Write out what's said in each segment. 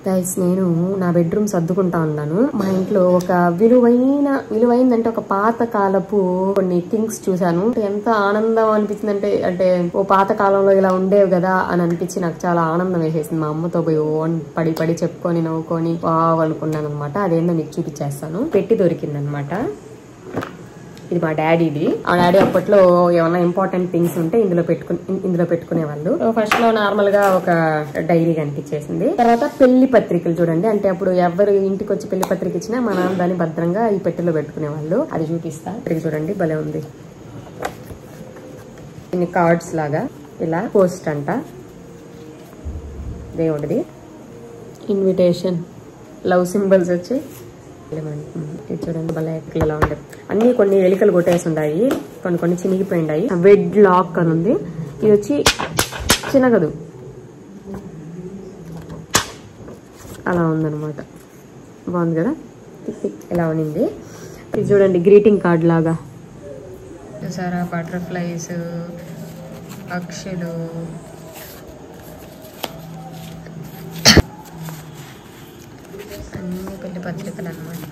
Guys నేను నా bedroom సర్దుకుంటా ఉన్నాను. మా ఇంట్లో ఒక విలువైందంటే ఒక పాత కాలపు కొన్ని థింగ్స్ చూసాను. ఎంత ఆనందం అనిపించింది అంటే ఓ పాత కాలంలో ఇలా ఉండేవి కదా అని అనిపించి నాకు చాలా ఆనందం వేసేసింది. మా అమ్మతో పోయి పడి చెప్పుకొని నవ్వుకొని అనుకున్నాను అనమాట. అదేందో మీకు చూపించేస్తాను. పెట్టి దొరికింది అనమాట. ఇది మా డాడీది. ఆ డాడీ అప్పట్లో ఏమన్నా ఇంపార్టెంట్ థింగ్స్ ఉంటే ఇందులో పెట్టుకునేవాళ్ళు. ఫస్ట్ లో నార్మల్ గా ఒక డైరీ కనిపించేసింది. తర్వాత పెళ్లి పత్రికలు చూడండి. అంటే అప్పుడు ఎవరు ఇంటికి వచ్చి పెళ్లి పత్రిక ఇచ్చినా మా నాన్న దాన్ని భద్రంగా ఈ పెట్టెలో పెట్టుకునేవాళ్ళు. అది చూపిస్తా. పత్రిక చూడండి, భలే ఉంది. ఇన్ని కార్డ్స్ లాగా ఇలా పోస్ట్ అంట దేవుడిది. ఇన్విటేషన్, లవ్ సింబల్స్ వచ్చి ఇది చూడండి భలే ఇలా ఉండే. అన్ని కొన్ని ఎలికలు కొట్టేసి ఉన్నాయి, కొన్ని చినిగిపోయిండాయి. వెడ్ లాక్ అని ఉంది. ఇది వచ్చి చిన్నగదు అలా ఉందనమాట. బాగుంది కదా, ఇలా ఉన్నింది. ఇది చూడండి గ్రీటింగ్ కార్డ్ లాగా చూసారా. బటర్ఫ్లైస్, పక్షులు, అన్ని పెళ్లి పత్రికలు అన్నమాట.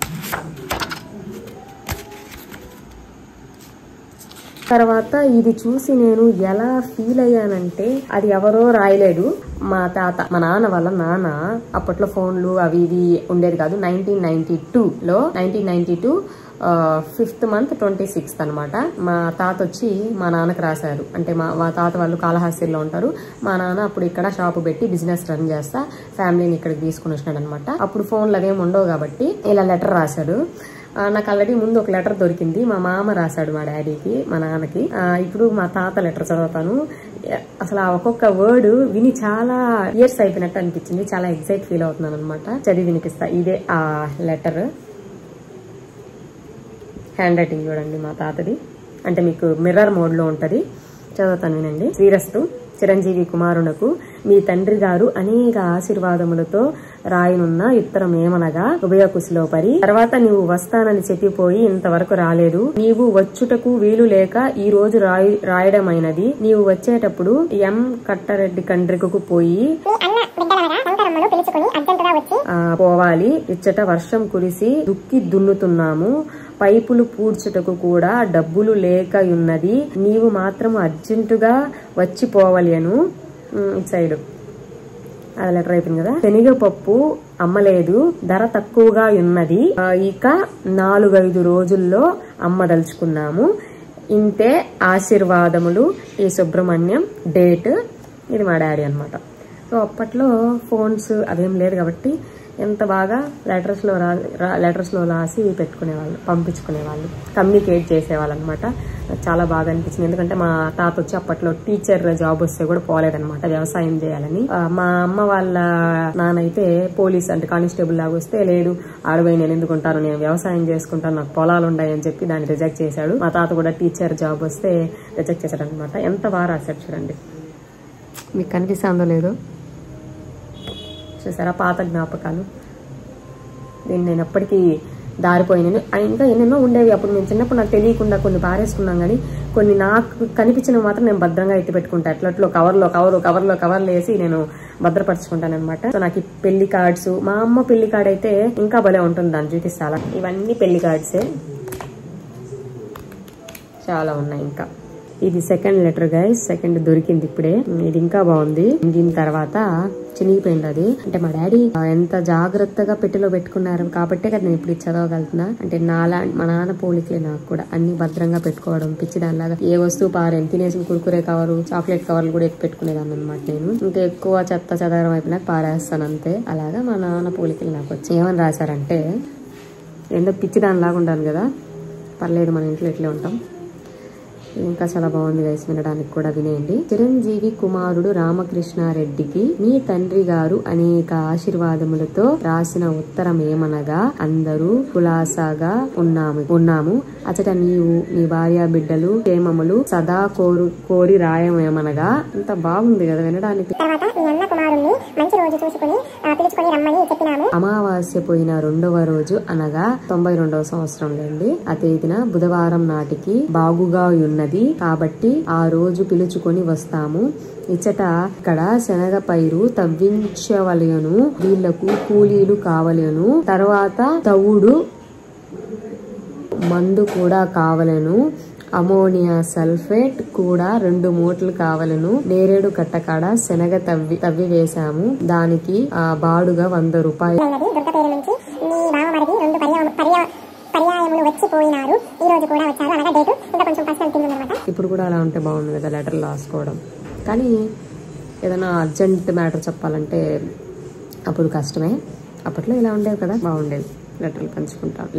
తర్వాత ఇది చూసి నేను ఎలా ఫీల్ అయ్యానంటే, అది ఎవరో రాయలేదు, మా తాత, మా నాన్న వాళ్ళ నాన్న. అప్పట్లో ఫోన్లు అవి ఇవి ఉండేది కాదు. 1992 5th month 26th అనమాట. మా తాత వచ్చి మా నాన్నకు రాశారు. అంటే మా తాత వాళ్ళు కాళహస్తిలో ఉంటారు. మా నాన్న అప్పుడు ఇక్కడ షాపు పెట్టి బిజినెస్ రన్ చేస్తా ఫ్యామిలీని ఇక్కడికి తీసుకుని వచ్చినాడు అనమాట. అప్పుడు ఫోన్లు అవేమి ఉండవు కాబట్టి ఇలా లెటర్ రాశాడు. నాకు ఆల్రెడీ ముందు ఒక లెటర్ దొరికింది. మా మామ రాశాడు మా డాడీకి, మా నాన్నకి. ఇప్పుడు మా తాత లెటర్ చదువుతాను. అసలు ఆ ఒక్కొక్క వర్డ్ విని చాలా ఇయర్స్ అయిపోయినట్టు అనిపించింది. చాలా ఎగ్జైట్ ఫీల్ అవుతున్నాను అనమాట. చదివి వినిపిస్తా. ఇదే ఆ లెటర్. హ్యాండ్ రైటింగ్ చూడండి మా తాతది. అంటే మీకు మిర్రర్ మోడ్ లో ఉంటది. చదువుతాను వినండి. శ్రీరస్తు చిరంజీవి కుమారునకు మీ తండ్రి గారు అనేక ఆశీర్వాదములతో రాయనున్న ఉత్తరం ఏమనగా ఉభయకుశలో పరి. తర్వాత నీవు వస్తానని చెప్పిపోయి ఇంతవరకు రాలేదు. నీవు వచ్చుటకు వీలు లేక ఈ రోజు రాయడమైనది. నీవు వచ్చేటప్పుడు ఎం కట్టారెడ్డి కండ్రికకు పోయి పోవాలి. ఇచ్చట వర్షం కురిసి దుక్కి దున్నుతున్నాము. పైపులు పూడ్చుటకు కూడా డబ్బులు లేకయున్నది. నీవు మాత్రం అర్జెంటుగా వచ్చిపోవలేను. ఇటు సైడ్ అది లెటర్ అయిపోయింది కదా. శనగపప్పు అమ్మలేదు, ధర తక్కువగా ఉన్నది. ఇక 4-5 రోజుల్లో అమ్మదలుచుకున్నాము. ఇంతే ఆశీర్వాదములు ఈ సుబ్రహ్మణ్యం. డేట్ ఇది మా డాడీ అనమాట. సో అప్పట్లో ఫోన్స్ అదేం లేదు కాబట్టి ఎంత బాగా లెటర్స్ లో రాసి పెట్టుకునేవాళ్ళు, పంపించుకునేవాళ్ళు, కమ్యూనికేట్ చేసేవాళ్ళు అనమాట. చాలా బాగా అనిపించింది. ఎందుకంటే మా తాత వచ్చి అప్పట్లో టీచర్ జాబ్ వస్తే కూడా పోలేదనమాట, వ్యవసాయం చేయాలని. మా అమ్మ వాళ్ళ నాన్న అయితే పోలీస్ అంటే కానిస్టేబుల్ లాగా వస్తే, లేదు ఆడపోయి నేను ఎందుకుంటాను, నేను వ్యవసాయం చేసుకుంటాను, నాకు పొలాలు ఉన్నాయని చెప్పి దాన్ని రిజెక్ట్ చేశాడు. మా తాత కూడా టీచర్ జాబ్ వస్తే రిజెక్ట్ చేశాడు అనమాట. ఎంత బాగా రాశాడు చూడండి. మీకు కనిపిస్తుందో లేదో చూసారా, పాత జ్ఞాపకాలు. దీన్ని నేను ఎప్పటికీ దారిపోయినాను. ఇంకా ఎన్నెన్నో ఉండేవి అప్పుడు. నేను చిన్నప్పుడు నాకు తెలియకుండా కొన్ని పారేసుకున్నాం, కానీ కొన్ని నాకు కనిపించినవి మాత్రం నేను భద్రంగా ఎత్తి పెట్టుకుంటా. ఎట్లట్లో కవర్లో వేసి నేను భద్రపరుచుకుంటాను అనమాట. సో నాకు ఈ పెళ్లి కార్డ్స్, మా అమ్మ పెళ్లి కార్డ్ అయితే ఇంకా భలే ఉంటుంది, దాన్ని చూపిస్తా. ఇవన్నీ పెళ్లి కార్డ్సే, చాలా ఉన్నాయి. ఇంకా ఇది సెకండ్ లెటర్ గైస్. సెకండ్ దొరికింది ఇప్పుడే. ఇది ఇంకా బాగుంది. దీని తర్వాత చినిగిపోయింది అది. అంటే మా డాడీ ఎంత జాగ్రత్తగా పెట్టెలో పెట్టుకున్నారు కాబట్టే కదా నేను ఇప్పుడు చదవగలుగుతున్నా. అంటే మా నాన్న పోలికలే నాకు కూడా. అన్ని భద్రంగా పెట్టుకోవడం, పిచ్చి దానిలాగా ఏ వస్తువు పారేను. తినేసిన కుర్కురే కవరు, చాక్లెట్ కవర్లు కూడా ఎత్తి పెట్టుకునేదాన్ని అనమాట నేను. ఇంకా ఎక్కువ చెత్త చెదారం అయిపోయినాక పారేస్తాను అంతే. అలాగా మా నాన్న పోలికలు నాకు వచ్చి ఏమని రాశారంటే, ఎంతో పిచ్చి దానిలాగా ఉండాలి కదా, పర్లేదు మన ఇంట్లో ఎట్లే ఉంటాం. ఇంకా చాలా బాగుంది గైస్, వినడానికి కూడా వినేయండి. చిరంజీవి కుమారుడు రామకృష్ణారెడ్డికి మీ తండ్రి గారు అనేక ఆశీర్వాదములతో రాసిన ఉత్తరం ఏమనగా, అందరూ కులాసాగా ఉన్నాము. అచట నీవు నీ భార్య బిడ్డలు క్షేమములు సదా కోరి రాయమేమనగా. అంత బాగుంది కదా వినడానికి. తర్వాత మీ అన్న కుమారుణ్ణి మంచి రోజు చూసుకుని పిలుచుకొని అమావాస్య పోయిన 2వ రోజు అనగా 92వ సంవత్సరంలోండి ఆ తేదీన బుధవారం నాటికి బాగుగా ఉన్నది కాబట్టి ఆ రోజు పిలుచుకొని వస్తాము. ఇచ్చట ఇక్కడ శనగ పైరు తవ్వించవలెను, వీళ్లకు కూలీలు కావలెను, తర్వాత తవుడు మందు కూడా కావలెను, అమోనియా సల్ఫేట్ కూడా 2 మూటలు కావలను. నేరేడు కట్టకాడ శనగ తవ్వి వేశాము. దానికి ఆ బాడుగా 100 రూపాయలు. ఇప్పుడు కూడా అలా ఉంటే బాగుంది కదా లెటర్ రాసుకోవడం. కానీ ఏదైనా అర్జెంట్ మ్యాటర్ చెప్పాలంటే అప్పుడు కష్టమే. అప్పట్లో ఇలా ఉండేది కదా, బాగుండేది.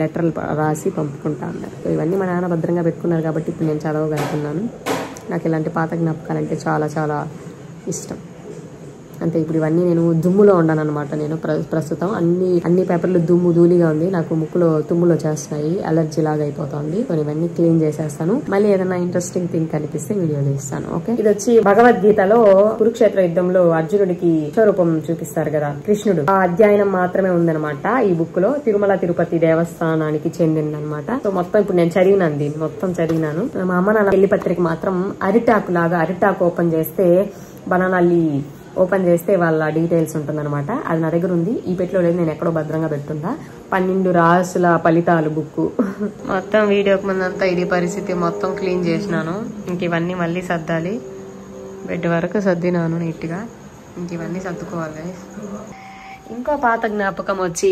లెటర్లు రాసి పంపుకుంటా ఉన్నారు. ఇవన్నీ మా నాన్న భద్రంగా పెట్టుకున్నారు కాబట్టి ఇప్పుడు నేను చదవగలుగుతున్నాను. నాకు ఇలాంటి పాత జ్ఞాపకాలంటే చాలా చాలా ఇష్టం. అంటే ఇప్పుడు ఇవన్నీ నేను దుమ్ములో ఉన్నాను అనమాట. నేను ప్రస్తుతం అన్ని పేపర్లు దుమ్ము ధూళిగా ఉంది. నాకు ముక్కులో తుమ్ములో చేస్తున్నాయి, అలర్జీ లాగా అయిపోతుంది. సో ఇవన్నీ క్లీన్ చేసేస్తాను. మళ్ళీ ఏదైనా ఇంట్రెస్టింగ్ థింగ్ కనిపిస్తే వీడియోలో ఇస్తాను. ఓకే, ఇది వచ్చి భగవద్గీతలో కురుక్షేత్ర యుద్ధంలో అర్జునుడికి విశ్వరూపం చూపిస్తారు కదా కృష్ణుడు. ఆ అధ్యాయం మాత్రమే ఉందన్నమాట ఈ బుక్ లో. తిరుమల తిరుపతి దేవస్థానానికి చెందిందనమాట. సో మొత్తం ఇప్పుడు నేను చదివినాను, దీన్ని మొత్తం చదివినాను. మా అమ్మ నాన్న పెళ్లి పత్రిక మాత్రం అరిటాకు ఓపెన్ చేస్తే బనానాలి ఓపెన్ చేస్తే వాళ్ళ డీటెయిల్స్ ఉంటుందన్నమాట. అది నా దగ్గర ఉంది. ఈ పెట్లో లేదు, నేను ఎక్కడో భద్రంగా పెట్టుందా. 12 రాసుల ఫలితాలు బుక్. మొత్తం వీడియోకి ముందంతా ఇది పరిస్థితి. మొత్తం క్లీన్ చేసినాను. ఇంక ఇవన్నీ మళ్ళీ సర్దాలి. బెడ్ వరకు సర్దినాను నీట్ గా. ఇంక ఇవన్నీ సర్దుకోవాలి. ఇంకో పాత జ్ఞాపకం వచ్చి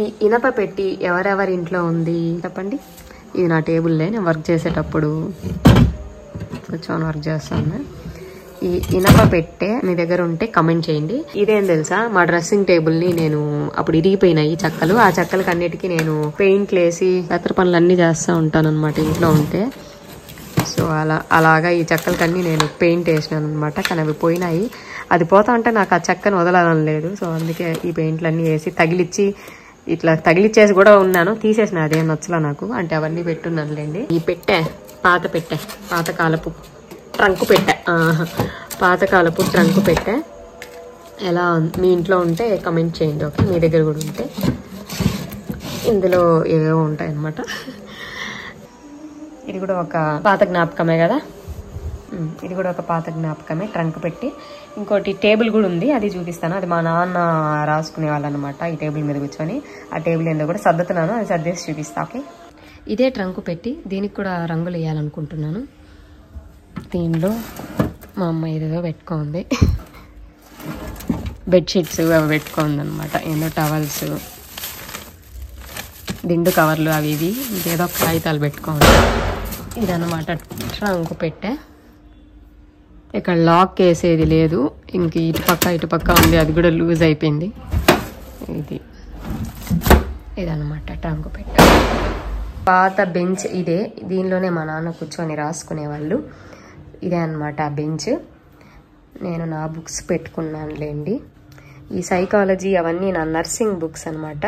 ఈ ఇనప పెట్టి ఎవరెవరి ఇంట్లో ఉంది చెప్పండి. ఇది నా టేబుల్లే. నేను వర్క్ చేసేటప్పుడు కూర్చొని వర్క్ చేస్తాను. ఈ ఇనప పెట్టే మీ దగ్గర ఉంటే కమెంట్ చేయండి. ఇదేం తెలుసా, మా డ్రెస్సింగ్ టేబుల్ ని నేను అప్పుడు ఇరిగిపోయినాయి చెక్కలు. ఆ చెక్కలకి అన్నిటికీ నేను పెయింట్లు వేసి పెద్ద పనులు అన్ని చేస్తూ ఉంటాను అనమాట ఇంట్లో ఉంటే. సో అలాగా ఈ చెక్కలకన్నీ నేను పెయింట్ వేసినాను అనమాట. కానీ అవి పోయినాయి. అది పోతా ఉంటే నాకు ఆ చెక్కను వదలాలని లేదు. సో అందుకే ఈ పెయింట్లన్నీ వేసి ఇట్లా తగిలిచ్చేసి కూడా ఉన్నాను. తీసేసిన అదేం నచ్చలా నాకు. అంటే అవన్నీ పెట్టున్నానులేండి. ఈ పాతకాలపు ట్రంకు పెట్టే ఎలా మీ ఇంట్లో ఉంటే కమెంట్ చేయండి. ఓకే, మీ దగ్గర కూడా ఉంటే. ఇందులో ఏవేవో ఉంటాయి అన్నమాట. ఇది కూడా ఒక పాత జ్ఞాపకమే కదా. ఇది కూడా ఒక పాత జ్ఞాపకమే, ట్రంక్ పెట్టి. ఇంకోటి టేబుల్ కూడా ఉంది, అది చూపిస్తాను. అది మా నాన్న రాసుకునే వాళ్ళు అనమాట. ఈ టేబుల్ మీద కూర్చొని ఆ టేబుల్ ఏందో కూడా సర్దుతున్నాను. అది సర్దేసి చూపిస్తా. ఓకే, ఇదే ట్రంక్ పెట్టి దీనికి కూడా రంగులు వేయాలనుకుంటున్నాను. దీనిలో మా అమ్మ ఏదేదో పెట్టుకోంది. బెడ్షీట్స్ అవి పెట్టుకోంది అనమాట. ఏదో టవల్స్, దిండు కవర్లు అవి ఇవి ఇంకేదో కాగితాలు పెట్టుకోండి. ఇదన్నమాట ట్రంక్ పెట్టే. ఇక్కడ లాక్ వేసేది లేదు. ఇంక ఇటు పక్క ఉంది, అది కూడా లూజ్ అయిపోయింది. ఇదన్నమాట ట్రంక్ పెట్టే. పాత బెంచ్ ఇదే. దీనిలోనే మా నాన్న కూర్చొని రాసుకునేవాళ్ళు. ఇదే అనమాట ఆ బెంచ్. నేను నా బుక్స్ పెట్టుకున్నానులేండి. ఈ సైకాలజీ అవన్నీ నా నర్సింగ్ బుక్స్ అనమాట.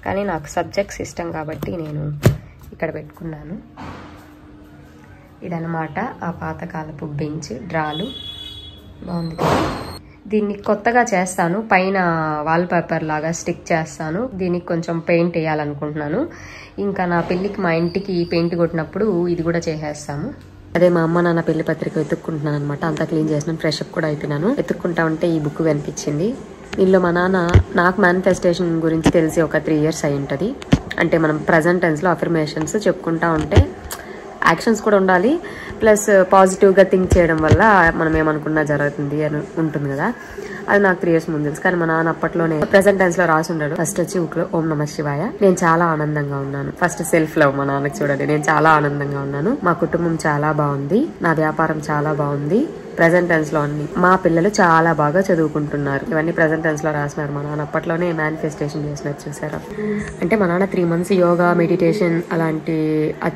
కానీ నాకు సబ్జెక్ట్స్ ఇష్టం కాబట్టి నేను ఇక్కడ పెట్టుకున్నాను. ఇదనమాట ఆ పాతకాలపు బెంచ్. డ్రాలు బాగుంది కదా. దీన్ని కొత్తగా చేస్తాను. పైన వాల్ పేపర్ లాగా స్టిక్ చేస్తాను. దీనికి కొంచెం పెయింట్ వేయాలనుకుంటున్నాను. ఇంకా నా పెళ్ళికి మా ఇంటికి పెయింట్ కొట్టినప్పుడు ఇది కూడా చేసేస్తాము. అదే మా అమ్మ నాన్న పెళ్లి పత్రిక వెతుక్కుంటున్నాను అనమాట. అంతా క్లీన్ చేసినాను, ఫ్రెష్ అప్ కూడా అయిపోయినాను. వెతుక్కుంటా ఉంటే ఈ బుక్ కనిపించింది. దీనిలో మా నాన్న నాకు మేనిఫెస్టేషన్ గురించి తెలిసి ఒక 3 years అయి ఉంటుంది. అంటే మనం ప్రజెంట్ టెన్స్ లో అఫర్మేషన్స్ చెప్పుకుంటా ఉంటే యాక్షన్స్ కూడా ఉండాలి. ప్లస్ పాజిటివ్గా థింక్ చేయడం వల్ల మనం ఏమనుకున్నా జరుగుతుంది అని ఉంటుంది కదా. అది నాకు 3 years ముందు తెలుసు. కానీ మా నాన్న అప్పట్లోనే ప్రెసెంట్ టెన్స్ లో రాసి ఉండడు. ఫస్ట్ వచ్చి బుక్ లో ఓం నమ శివాయ. నేను చాలా ఆనందంగా ఉన్నాను. ఫస్ట్ సెల్ఫ్ లవ్ మా నాన్నకి చూడండి. నేను చాలా ఆనందంగా ఉన్నాను. మా కుటుంబం చాలా బాగుంది. నా వ్యాపారం చాలా బాగుంది. ప్రెసెంట్ టెన్స్ లో అన్ని. మా పిల్లలు చాలా బాగా చదువుకుంటున్నారు. ఇవన్నీ ప్రెసెంట్ టెన్స్ లో రాసినారు. మా నాన్న అప్పట్లోనే మేనిఫెస్టేషన్ చేసినట్టు చూసారు. అంటే మా నాన్న 3 months యోగా మెడిటేషన్ అలాంటి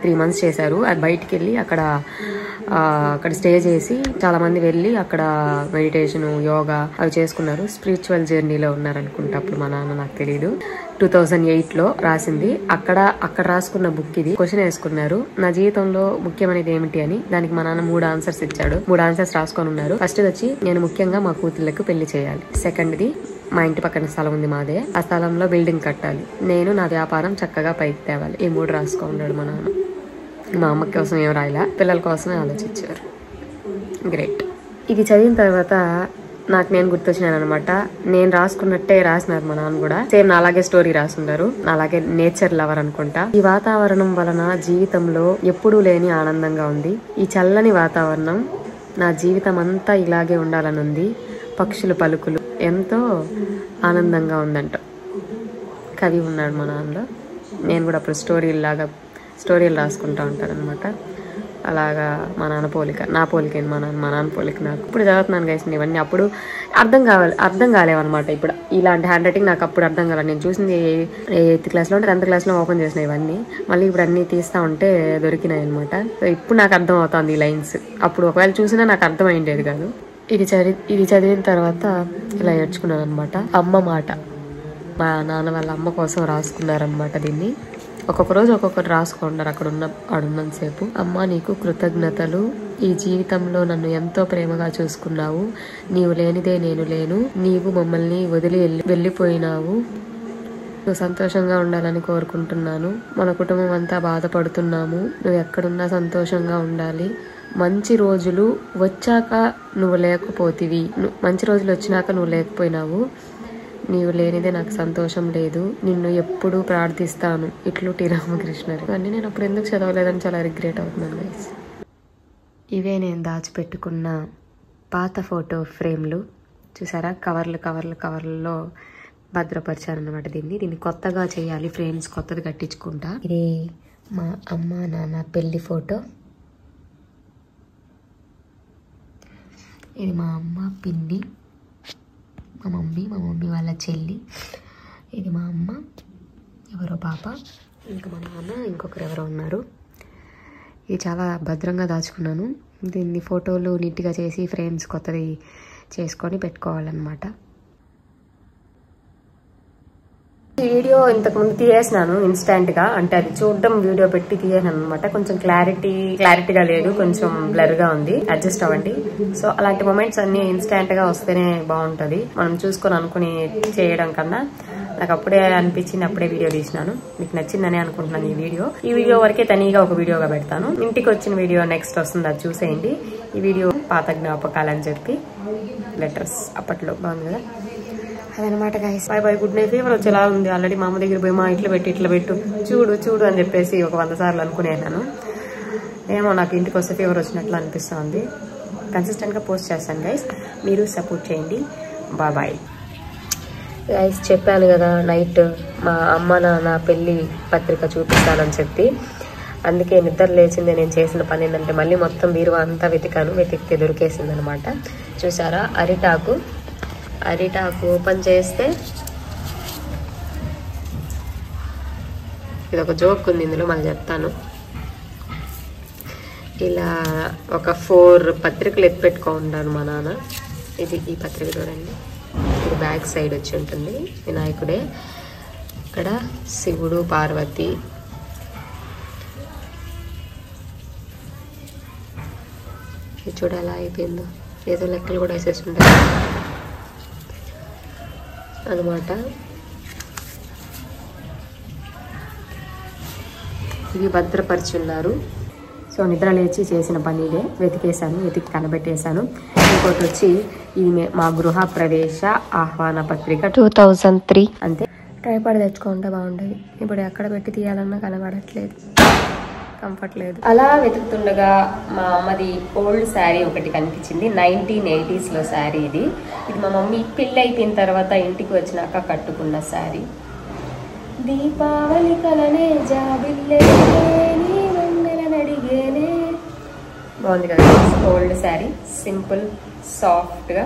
3 months చేశారు. అది బయటికి వెళ్ళి అక్కడ స్టే చేసి చాలా మంది వెళ్ళి అక్కడ మెడిటేషన్ యోగా అవి చేసుకున్నారు. స్పిరిచువల్ జర్నీలో ఉన్నారనుకుంటా అప్పుడు మా నాన్న, నాకు తెలియదు. 2008లో రాసింది. అక్కడ రాసుకున్న బుక్ ఇది. క్వశ్చన్ వేసుకున్నారు, నా జీవితంలో ముఖ్యమైనది ఏమిటి అని. దానికి మా నాన్న 3 answers ఇచ్చాడు. 3 answers రాసుకొని ఉన్నారు. ఫస్ట్ వచ్చి నేను ముఖ్యంగా మా కూతుళ్ళకు పెళ్లి చేయాలి. సెకండ్ది మా ఇంటి పక్కన స్థలం ఉంది మాదే. ఆ స్థలంలో బిల్డింగ్ కట్టాలి. నేను నా వ్యాపారం చక్కగా పైకి తేవాలి. ఈ 3 రాసుకున్నాడు మా నాన్న. మా అమ్మ కోసం ఏం రాయలా, పిల్లల కోసమే ఆలోచించారు. గ్రేట్. ఇది చదివిన తర్వాత నాకు నేను గుర్తొచ్చినాను అనమాట. నేను రాసుకున్నట్టే రాసినారు మా నాన్న కూడా. సేమ్ నా అలాగే స్టోరీ రాసున్నారు. అలాగే నేచర్ లవర్ అనుకుంటా. ఈ వాతావరణం వలన జీవితంలో ఎప్పుడూ లేని ఆనందంగా ఉంది. ఈ చల్లని వాతావరణం నా జీవితం అంతా ఇలాగే ఉండాలని ఉంది. పక్షుల పలుకులు ఎంతో ఆనందంగా ఉందంట. కవి ఉన్నాడు మా నాన్నలో. నేను కూడా అప్పుడు స్టోరీలు రాసుకుంటా ఉంటాను అనమాట. అలాగా మా నాన్న పోలిక, నా పోలిక మా నాన్న పోలిక నాకు. ఇప్పుడు చదువుతున్నాను గైస్ ఇవన్నీ. అప్పుడు అర్థం కాలేవన్నమాట. ఇప్పుడు ఇలాంటి హ్యాండ్ రైటింగ్ నాకు అప్పుడు అర్థం కాలేదు. నేను చూసింది 8th క్లాస్లో ఉంటే 10th క్లాస్లో ఓపెన్ చేసిన ఇవన్నీ. మళ్ళీ ఇప్పుడు అన్నీ తీస్తూ ఉంటే దొరికినాయి అనమాట. సో ఇప్పుడు నాకు అర్థం అవుతుంది ఈ లైన్స్. అప్పుడు ఒకవేళ చూసినా నాకు అర్థం అయ్యేది కాదు. ఇది చదివిన తర్వాత ఇలా ఏడ్చుకున్నాను అనమాట. అమ్మ మాట. మా నాన్న వాళ్ళ అమ్మ కోసం రాసుకున్నారనమాట దీన్ని. ఒక్కొక్క రోజు ఒక్కొక్కటి రాసుకుంటారు ఆడున్నంతసేపు. అమ్మ నీకు కృతజ్ఞతలు. ఈ జీవితంలో నన్ను ఎంతో ప్రేమగా చూసుకున్నావు. నీవు లేనిదే నేను లేను. నీవు మమ్మల్ని వదిలి వెళ్ళిపోయినావు. నువ్వు సంతోషంగా ఉండాలని కోరుకుంటున్నాను. మన కుటుంబం అంతా బాధపడుతున్నాము. నువ్వు ఎక్కడున్నా సంతోషంగా ఉండాలి. మంచి రోజులు వచ్చాక నువ్వు లేకపోతివి. మంచి రోజులు వచ్చినాక నువ్వు లేకపోయినావు. నీవు లేనిదే నాకు సంతోషం లేదు. నిన్ను ఎప్పుడూ ప్రార్థిస్తాను. ఇట్లు టి రామకృష్ణ. అన్నీ నేను అప్పుడు ఎందుకు చదవలేదని చాలా రిగ్రెట్ అవుతున్నాను గైస్. ఇవే నేను దాచిపెట్టుకున్న పాత ఫోటో ఫ్రేమ్లు. చూసారా, కవర్లలో భద్రపరిచాను అనమాట. దీన్ని కొత్తగా చేయాలి. ఫ్రేమ్స్ కొత్తది కట్టించుకుంటా. ఇది మా అమ్మ నాన్న పెళ్లి ఫోటో. ఇది మా అమ్మ పిన్ని, మా మమ్మీ వాళ్ళ చెల్లి. ఇది మా అమ్మ, ఎవరో పాప, ఇంకా మా నాన్న, ఇంకొకరు ఎవరో ఉన్నారు. ఇది చాలా భద్రంగా దాచుకున్నాను. దీన్ని ఫోటోలు నీట్గా చేసి ఫ్రేమ్స్ కొత్తది చేసుకొని పెట్టుకోవాలన్నమాట. ఈ వీడియో ఇంతకుముందు తీయేసినాను ఇన్స్టాంట్గా. అంటే అది చూడడం వీడియో పెట్టి తీయేసాను అనమాట. కొంచెం క్లారిటీగా లేదు, కొంచెం బ్లర్గా ఉంది. అడ్జస్ట్ అవ్వండి. సో అలాంటి మొమెంట్స్ అన్ని ఇన్స్టాంట్గా వస్తేనే బాగుంటుంది. మనం చూసుకొని అనుకుని చేయడం కన్నా నాకు అప్పుడే అనిపించింది, అప్పుడే వీడియో తీసినాను. మీకు నచ్చిందని అనుకుంటున్నాను ఈ వీడియో వరకే తనీగా ఒక వీడియోగా పెడతాను. ఇంటికి వచ్చిన వీడియో నెక్స్ట్ వస్తుంది, అది చూసేయండి. ఈ వీడియో పాత జ్ఞాపకాలని చెప్పి లెటర్స్ అప్పట్లో బాగుంది కదా. అదనమాట guys. Bye. Good night. Fever వచ్చేలా ఉంది ఆల్రెడీ. మా అమ్మ దగ్గర పోయి మా ఇట్లా పెట్టు చూడు అని చెప్పేసి ఒక 100 సార్లు అనుకునేసాను. ఏమో నాకు ఇంటికి వస్తే ఫీవర్ వచ్చినట్లు అనిపిస్తుంది. కన్సిస్టెంట్గా పోస్ట్ చేస్తాను గైస్, మీరు సపోర్ట్ చేయండి. Bye guys. చెప్పాను కదా నైట్ మా అమ్మ నాన్న పెళ్లి పత్రిక చూపిస్తానని చెప్పి. అందుకే నిద్ర లేచింది. నేను చేసిన పని ఏంటంటే మళ్ళీ మొత్తం బీరువా అంతా వెతికితే దొరికేసింది అనమాట. చూసారా, అరిటాకు ఓపెన్ చేస్తే ఇది ఒక జోక్ ఉంది ఇందులో, మళ్ళీ చెప్తాను. ఇలా ఒక 4 పత్రికలు ఎత్తిపెట్టుకుంటాను మా నాన్న. ఈ పత్రిక చూడండి. ఇది బ్యాక్ సైడ్ వచ్చి ఉంటుంది. వినాయకుడే, ఇక్కడ శివుడు పార్వతి, ఇది చూడ ఎలా అయిపోయిందో. ఏదో లెక్కలు కూడా వేసేసి ఉంటాయి అనమాట. ఇవి భద్రపరిచున్నారు. సో నిద్ర లేచి చేసిన పనిలే వెతికి కనబెట్టేశాను. ఇంకోటి వచ్చి ఈమె మా గృహ ప్రవేశ ఆహ్వాన పత్రిక 2003. అంతే. ట్రైపాడ్ తెచ్చుకుంటే బాగుండేది. ఇప్పుడు ఎక్కడ పెట్టి తీయాలన్నా కనబడట్లేదు, కంఫర్ట్ లేదు. అలా వెతుకుతుండగా మా అమ్మది ఓల్డ్ శారీ ఒకటి కనిపించింది. 1980sలో శారీ ఇది మా మమ్మీ పెళ్ళి అయిపోయిన తర్వాత ఇంటికి వచ్చినాక కట్టుకున్న శారీ. దీపావళి కలనే జాబిల్లే అడిగేనే. బాగుంది కదా, ఓల్డ్ శారీ, సింపుల్ సాఫ్ట్గా.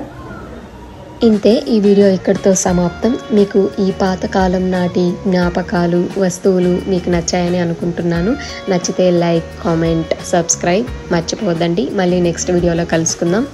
ఇంతే, ఈ వీడియో ఇక్కడితో సమాప్తం. మీకు ఈ పాతకాలం నాటి జ్ఞాపకాలు, వస్తువులు మీకు నచ్చాయని అనుకుంటున్నాను. నచ్చితే లైక్, కామెంట్, సబ్స్క్రైబ్ మర్చిపోవద్దండి. మళ్ళీ నెక్స్ట్ వీడియోలో కలుసుకుందాం.